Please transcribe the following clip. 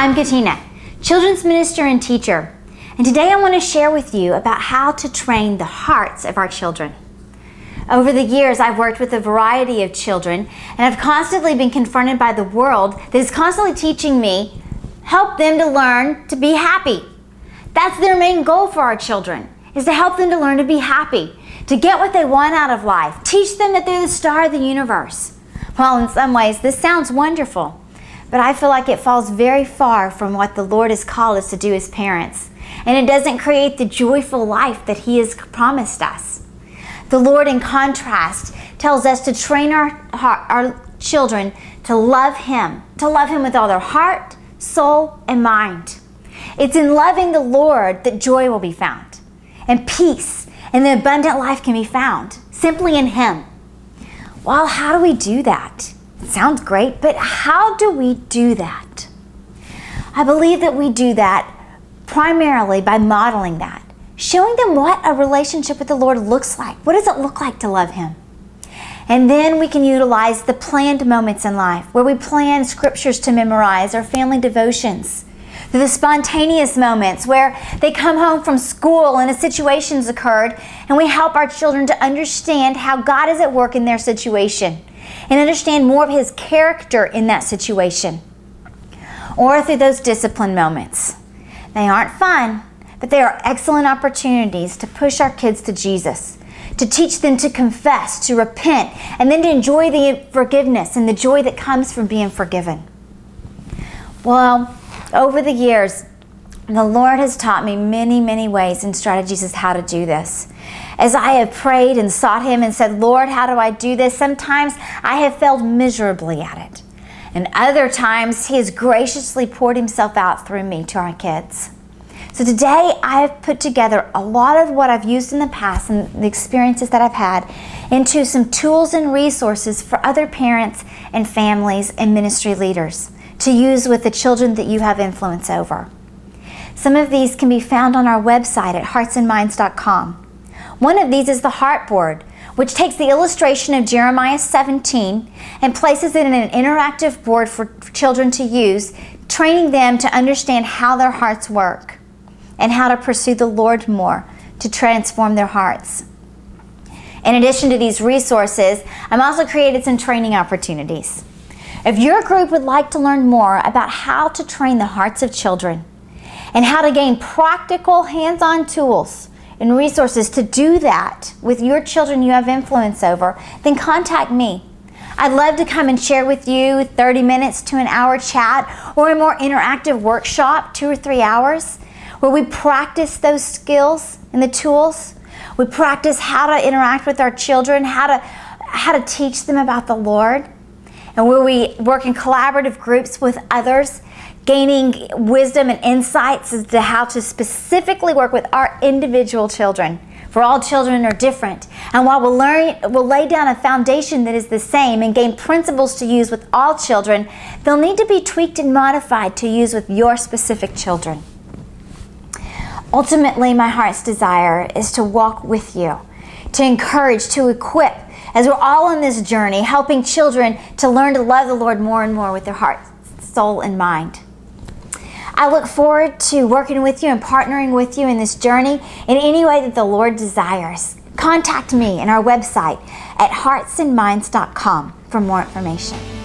I'm Katina, children's minister and teacher, and today I want to share with you about how to train the hearts of our children. Over the years, I've worked with a variety of children, and I've constantly been confronted by the world that is constantly teaching me, help them to learn to be happy. That's their main goal for our children, is to help them to learn to be happy, to get what they want out of life, teach them that they're the star of the universe. Well, in some ways, this sounds wonderful, but I feel like it falls very far from what the Lord has called us to do as parents, and it doesn't create the joyful life that He has promised us. The Lord, in contrast, tells us to train our children to love Him with all their heart, soul, and mind. It's in loving the Lord that joy will be found, and peace and the abundant life can be found, simply in Him. Well, how do we do that? It sounds great, but how do we do that? I believe that we do that primarily by modeling that, showing them what a relationship with the Lord looks like. What does it look like to love Him? And then we can utilize the planned moments in life where we plan scriptures to memorize or family devotions. The spontaneous moments where they come home from school and a situation's occurred and we help our children to understand how God is at work in their situation and understand more of His character in that situation. Or through those discipline moments. They aren't fun, but they are excellent opportunities to push our kids to Jesus, to teach them to confess, to repent, and then to enjoy the forgiveness and the joy that comes from being forgiven. Well, over the years, the Lord has taught me many, many ways and strategies as how to do this. As I have prayed and sought Him and said, Lord, how do I do this? Sometimes I have failed miserably at it. And other times He has graciously poured Himself out through me to our kids. So today I have put together a lot of what I've used in the past and the experiences that I've had into some tools and resources for other parents and families and ministry leaders to use with the children that you have influence over. Some of these can be found on our website at heartsandminds.com. One of these is the Heart Board, which takes the illustration of Jeremiah 17 and places it in an interactive board for children to use, training them to understand how their hearts work and how to pursue the Lord more to transform their hearts. In addition to these resources, I've also created some training opportunities. If your group would like to learn more about how to train the hearts of children and how to gain practical hands-on tools and resources to do that with your children you have influence over, then contact me. I'd love to come and share with you 30 minutes to an hour chat or a more interactive workshop, 2 or 3 hours, where we practice those skills and the tools. We practice how to interact with our children, how to teach them about the Lord, and where we work in collaborative groups with others, gaining wisdom and insights as to how to specifically work with our individual children. For all children are different. And while we'll lay down a foundation that is the same and gain principles to use with all children, they'll need to be tweaked and modified to use with your specific children. Ultimately, my heart's desire is to walk with you, to encourage, to equip, as we're all on this journey, helping children to learn to love the Lord more and more with their heart, soul, and mind. I look forward to working with you and partnering with you in this journey in any way that the Lord desires. Contact me on our website at heartsandminds.com for more information.